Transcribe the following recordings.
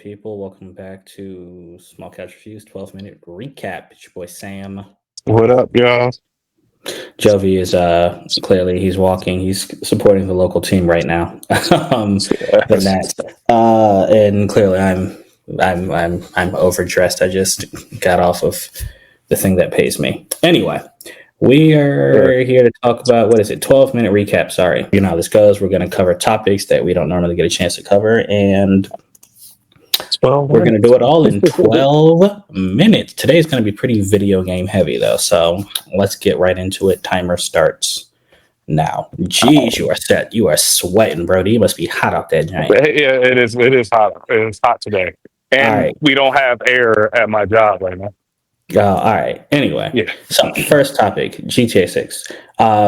people? Welcome back to Small Couch Reviews 12-minute recap. It's your boy Sam. What up, y'all? Jovi is clearly he's walking. He's supporting the local team right now. The Nats. And clearly I'm overdressed. I just got off of the thing that pays me. Anyway, we are here to talk about 12-minute recap. Sorry. You know how this goes. We're going to cover topics that we don't normally get a chance to cover, and 12 we're going to do it all in 12 minutes. Today's going to be pretty video game heavy, though. So let's get right into it. Timer starts now. Jeez, you are set. You are sweating, Brody. You must be hot out there, giant. Yeah, it is. It is hot. It is hot today, and All right. we don't have air at my job right now. All right. Anyway, Yeah. So first topic, GTA 6.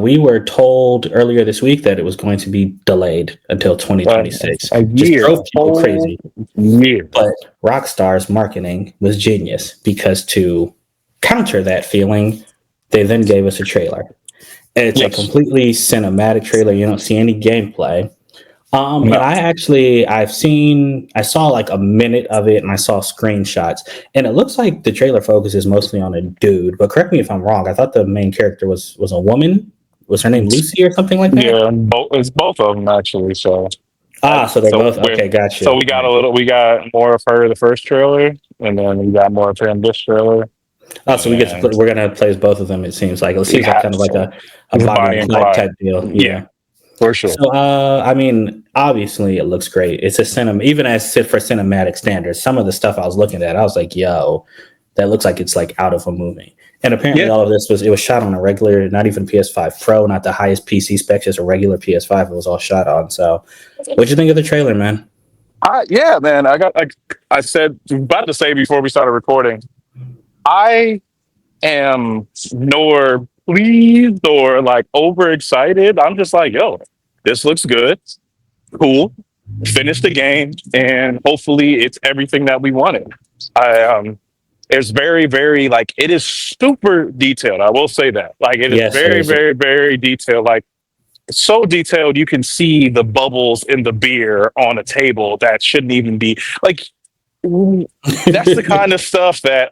We were told earlier this week that it was going to be delayed until 2026. A Just year, drove people crazy. Year. But Rockstar's marketing was genius because to counter that feeling, they then gave us a trailer. And it's a completely cinematic trailer. You don't see any gameplay. No. And I saw like a minute of it and I saw screenshots, and it looks like the trailer focuses mostly on a dude, but correct me if I'm wrong. I thought the main character was a woman. Was her name Lucy or something like that? Yeah, it's both of them actually. So so they're both okay. Gotcha. So we got we got more of her the first trailer, and then we got more of her in this trailer. Oh, so we're gonna play as both of them. It seems like kind of like a Bonnie and Clyde type deal. Yeah. For sure. So, I mean, obviously it looks great. It's a even as for cinematic standards, some of the stuff I was looking at, I was like, yo, that looks like it's like out of a movie. And apparently all of this was shot on a regular, not even PS5 Pro, not the highest PC specs, just a regular PS5 it was all shot on. So what'd you think of the trailer, man? Yeah, man. I said about to say before we started recording, I am nor pleased or like overexcited. I'm just like, yo, this looks good. Cool. Finish the game, and hopefully it's everything that we wanted. It's very, very like it is super detailed. I will say that. Like it is very, very, very detailed. Like so detailed you can see the bubbles in the beer on a table that shouldn't even be like that's the kind of stuff that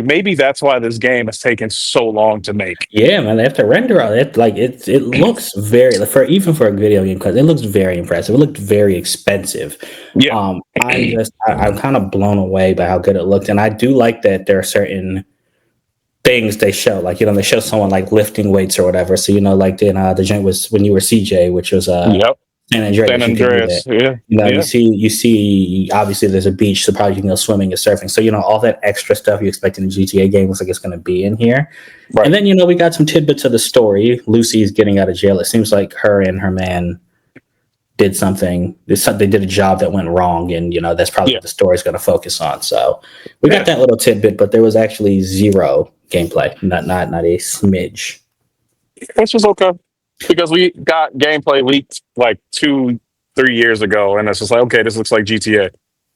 maybe that's why this game has taken so long to make. Yeah, man, they have to render all it. Like it looks very for a video game because it looks very impressive. It looked very expensive. Yeah, I'm kind of blown away by how good it looked, and I do like that there are certain things they show, like they show someone like lifting weights or whatever. So like the joint was when you were CJ, which was San Andreas. You see obviously there's a beach, so probably you can go swimming and surfing. So all that extra stuff you expect in a GTA game looks like it's going to be in here. Right. And then we got some tidbits of the story. Lucy's getting out of jail. It seems like her and her man did something. They did a job that went wrong, and that's probably what the story's going to focus on. So we got that little tidbit, but there was actually zero gameplay, not a smidge. Which was okay. Because we got gameplay leaked like 2-3 years ago, and it's just like, okay, this looks like GTA.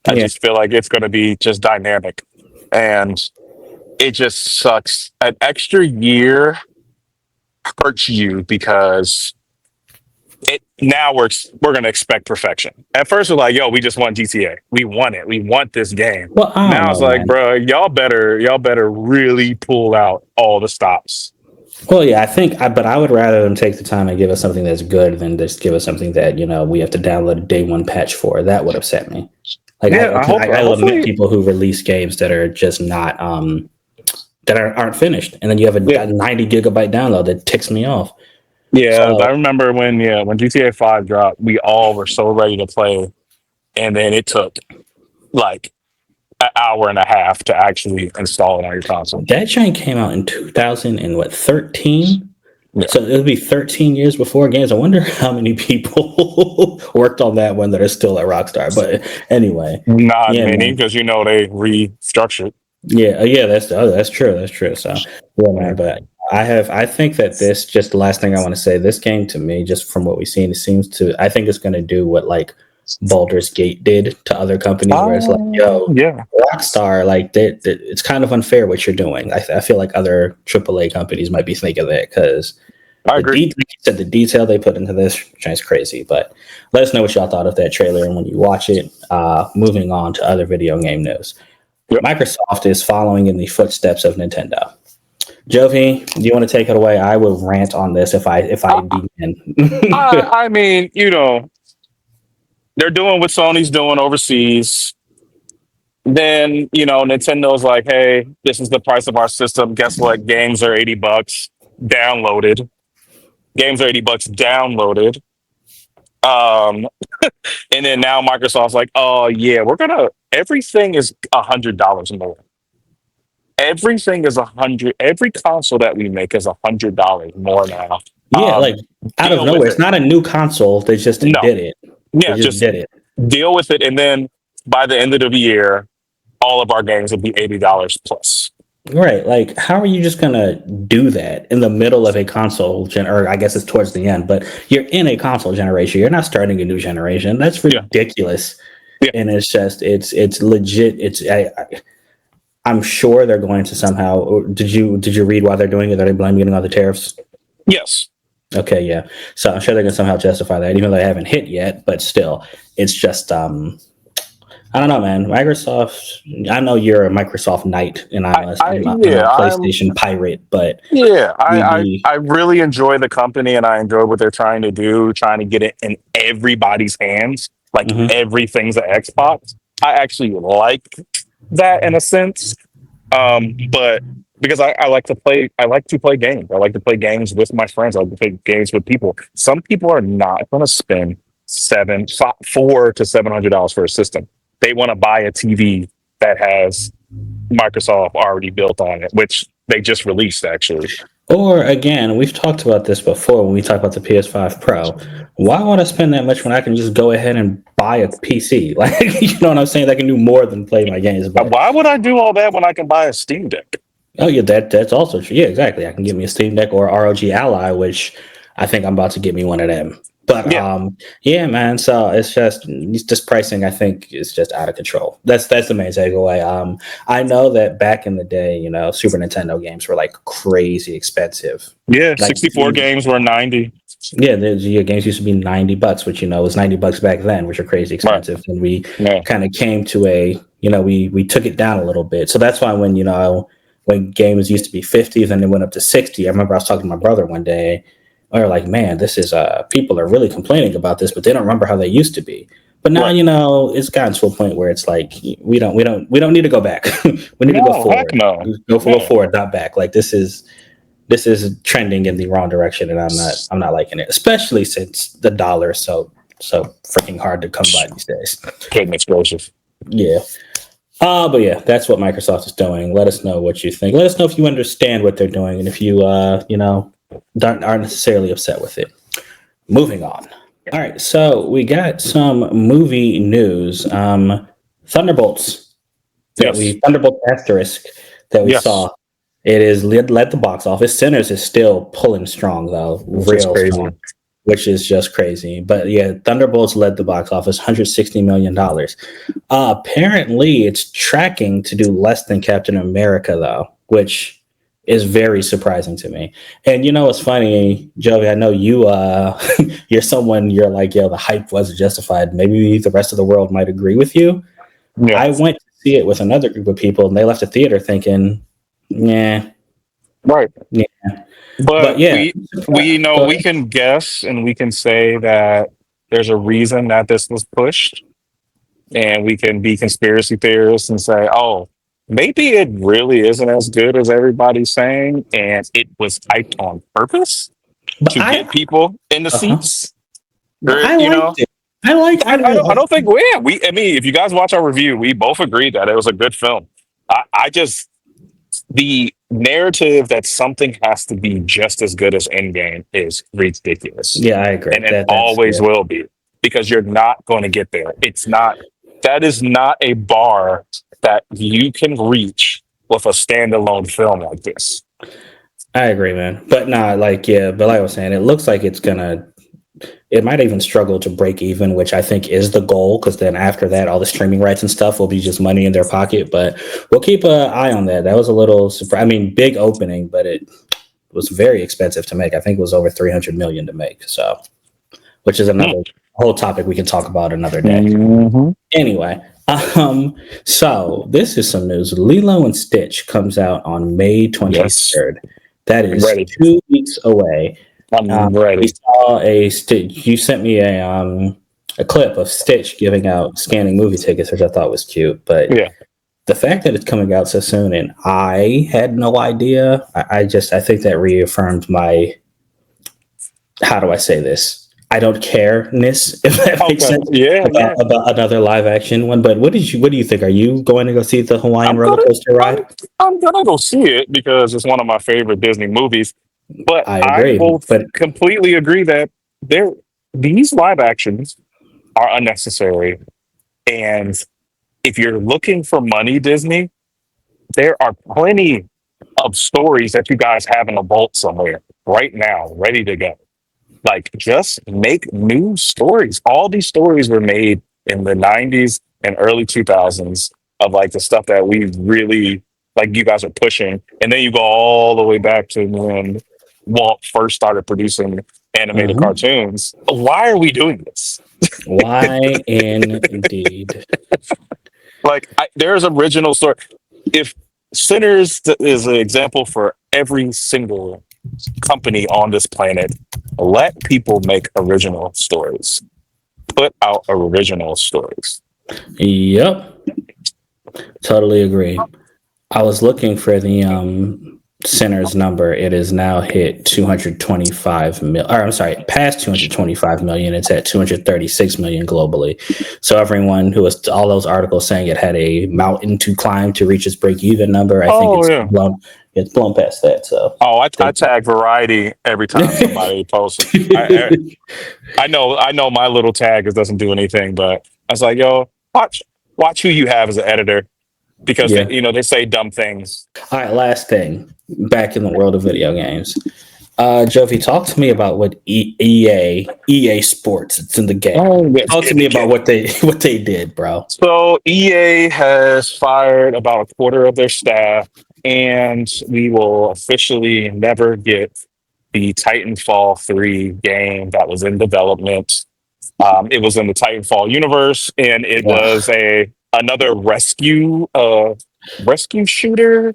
I just feel like it's going to be just dynamic, and it just sucks. An extra year hurts you because now we're going to expect perfection. At first, we're like, yo, we just want GTA. We want it. We want this game. Well, now it's like, bro, y'all better really pull out all the stops. Well, yeah, but I would rather them take the time and give us something that's good than just give us something that, we have to download a day one patch for. That would upset me. Like, I lament people who release games that are just not, that aren't finished. And then you have a 90 gigabyte download that ticks me off. Yeah, so, I remember when GTA 5 dropped, we all were so ready to play. And then it took like an hour and a half to actually install it on your console. That giant came out in 2013. Yeah. So it'll be 13 years before games. I wonder how many people worked on that one that are still at Rockstar. But anyway, not many because they restructured. Yeah, that's true. That's true. So man, but I think that this just the last thing I want to say. This game to me, just from what we've seen, I think it's going to do what like Baldur's Gate did to other companies, where it's like, Rockstar, like it's kind of unfair what you're doing. I feel like other AAA companies might be thinking that because I agree. Like you said, the detail they put into this is crazy. But let us know what y'all thought of that trailer and when you watch it. Moving on to other video game news. Yep. Microsoft is following in the footsteps of Nintendo. Jovi, do you want to take it away? I will rant on this if I begin. I mean, they're doing what Sony's doing overseas. Then, Nintendo's like, hey, this is the price of our system. Guess what? Games are $80 downloaded. Games are $80 downloaded. Um, and then now Microsoft's like, oh yeah, everything is $100 more. Everything is 100. Every console that we make is $100 more now. Yeah, like out of Deal with nowhere. It's it. not a new console. They just No, did it. They yeah, just just did it. deal with it, and then by the end of the year, all of our games will be $80 plus. Right. Like, how are you just gonna do that in the middle of a or I guess it's towards the end, but you're in a console generation. You're not starting a new generation. That's Yeah, ridiculous. yeah, And it's legit. I'm sure they're going to somehow. Did you read why they're doing it? Are they blaming it on the tariffs? yes, Okay, yeah. So I'm sure they're gonna somehow justify that, even though they haven't hit yet. But still, it's just I don't know, man. Microsoft. I know you're a Microsoft knight, and I'm a yeah, PlayStation pirate. But yeah. we I really enjoy the company, and I enjoy what they're trying to do, trying to get it in everybody's hands, like mhm. everything's an Xbox. I actually like that in a sense. But because I like to play games. I like to play games with my friends. I like to play games with people. Some people are not going to spend $400 to $700 for a system. They want to buy a TV that has Microsoft already built on it, which they just released actually. Or again, we've talked about this before when we talk about the PS5 Pro. Why would I spend that much when I can just go ahead and buy a PC? Like, you know what I'm saying? I can do more than play my games. But Why would I do all that when I can buy a Steam Deck? oh yeah, that's also true. Yeah, exactly. I can get me a Steam Deck or ROG Ally, which I think I'm about to get me one of them. But Yeah, yeah, man. So it's just pricing. I think is just out of control. That's the main takeaway. I know that back in the day, Super Nintendo games were like crazy expensive. yeah. Like 64 games were 90. yeah, the games used to be $90, which was $90 back then, which are crazy Right. expensive. And we Yeah. kind of came to we took it down a little bit. So that's why when games used to be 50, then they went up to 60. I remember I was talking to my brother one day. We were like, man, this is people are really complaining about this, but they don't remember how they used to be. But now, Right. It's gotten to a point where it's like we don't need to go back. We need to go No, heck forward. no. Go Yeah. forward, not back. Like this is trending in the wrong direction, and I'm not liking it, especially since the dollar is so freaking hard to come by these days. Getting explosive. Yeah. But yeah, that's what Microsoft is doing. Let us know what you think. Let us know if you understand what they're doing and if you aren't necessarily upset with it. Moving on. All right, so we got some movie news. Thunderbolts Yes. Thunderbolt asterisk that we Yes. saw. It is led the box office. Sinners is still pulling strong though, Which is real crazy. strong, which is just crazy. But yeah, Thunderbolts led the box office, $160 million. Apparently, it's tracking to do less than Captain America though, which is very surprising to me. And what's funny, Joey? I know you're like, yo, the hype wasn't justified. Maybe the rest of the world might agree with you. Yeah. I went to see it with another group of people, and they left the theater thinking, yeah, Right. yeah. But But yeah, we know go we ahead. can guess and we can say that there's a reason that this was pushed, and we can be conspiracy theorists and say, oh, maybe it really isn't as good as everybody's saying, and it was hyped on purpose But to get people in the uh-huh. seats. But Or, I liked it. I liked I, it. I don't think I mean, if you guys watch our review, we both agreed that it was a good film. I just the narrative that something has to be just as good as Endgame is ridiculous, Yeah, I agree. and it That's always yeah. will be because you're not going to get there. It's not that is not a bar that you can reach with a standalone film like this. I agree, man. But nah, but like I was saying, it looks like it might even struggle to break even, which I think is the goal, because then after that, all the streaming rights and stuff will be just money in their pocket. But we'll keep an eye on that. That was a little surprise. I mean, big opening, but was very expensive to make. I think it was over 300 million to make. So, which is another whole topic we can talk about another day. Mm-hmm. Anyway, so this is some news. Lilo and Stitch comes out on May 23rd. Yes. That I'm is ready. 2 weeks away. I'm We ready. saw a Stitch. You sent me a clip of Stitch giving out scanning movie tickets, which I thought was cute. But Yeah. the fact that it's coming out so soon, and I had no idea. I think that reaffirmed my, how do I say this? I don't care-ness, if that makes Okay. sense, Yeah, yeah. about another live action one. But what do you think? Are you going to go see the Hawaiian I'm roller gonna coaster I'm ride? I'm gonna go see it because it's one of my favorite Disney movies. But I I agree. will But completely agree that there these live actions are unnecessary. And if you're looking for money, Disney, there are plenty of stories that you guys have in a vault somewhere right now, ready to go. Like, just make new stories. All these stories were made in the 90s and early 2000s of like the stuff that we really like you guys are pushing. And then you go all the way back to when Walt first started producing animated mhm. cartoons. Why are we doing this? Why indeed? Like, there's original story. If Sinners is an example for every single company on this planet, let people make original stories. Put out original stories. Yep, totally agree. I was looking for the center's number. It is now hit 225 million. Or I'm sorry, past 225 million. It's at 236 million globally. So everyone who was all those articles saying it had a mountain to climb to reach its break even number, I think Oh yeah. it's blown past that. So Oh, I thank tag Variety every time somebody posts. I you. I know my little tag doesn't do anything, but I was like, yo, watch who you have as an editor because Yeah. they say dumb things. All right, last thing. Back in the world of video games. Jovi, talk to me about what EA Sports, it's in the game. Oh, yes, Talk to in me the about game. what they did, bro. So EA has fired about a quarter of their staff, and we will officially never get the Titanfall 3 game that was in development. It was in the Titanfall universe, and it was Ugh. another rescue shooter.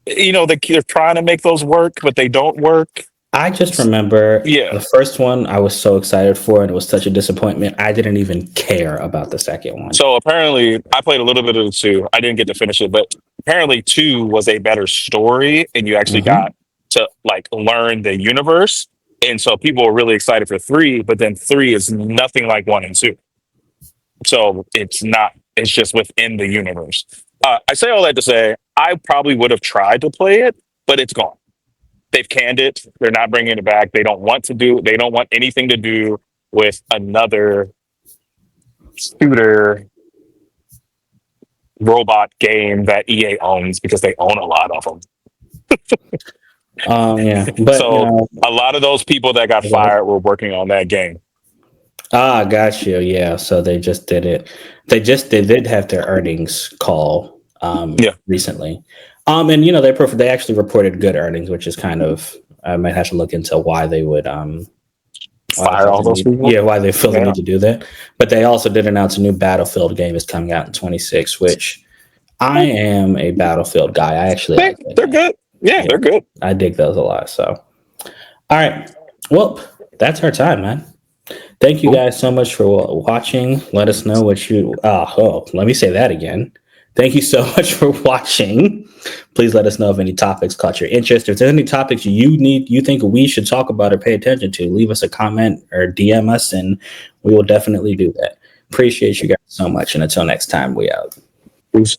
They're trying to make those work, but they don't work. I just remember Yeah. the first one I was so excited for, and it was such a disappointment. I didn't even care about the second one. So apparently, I played a little bit of the two. I didn't get to finish it, but apparently, two was a better story, and you actually got Hmm. to like learn the universe. And so people were really excited for three, but then three is nothing like one and two. So it's not. It's just within the universe. I say all that to say I probably would have tried to play it, but it's gone. They've canned it. They're not bringing it back. They don't want to do. They don't want anything to do with another shooter robot game that EA owns because they own a lot of them. Yeah, but So a lot of those people that got fired were working on that game. got you. Yeah, so they just did it. They did have their earnings call Yeah, recently. And they actually reported good earnings, which is kind of, I might have to look into why they would why they fire felt all the those need people. why they feel the Yeah, need to do that. But they also did announce a new Battlefield game is coming out in 26, which I am a Battlefield guy. I actually like that they're game. good. Yeah, Yeah, they're good. I dig those a lot. So, all right. Well, that's our time, man. Thank you Cool. guys so much for watching. Let us know what you. Let me say that again. Thank you so much for watching. Please let us know if any topics caught your interest. If there's any topics you think we should talk about or pay attention to, leave us a comment or DM us, and we will definitely do that. Appreciate you guys so much. And until next time, we out. Peace.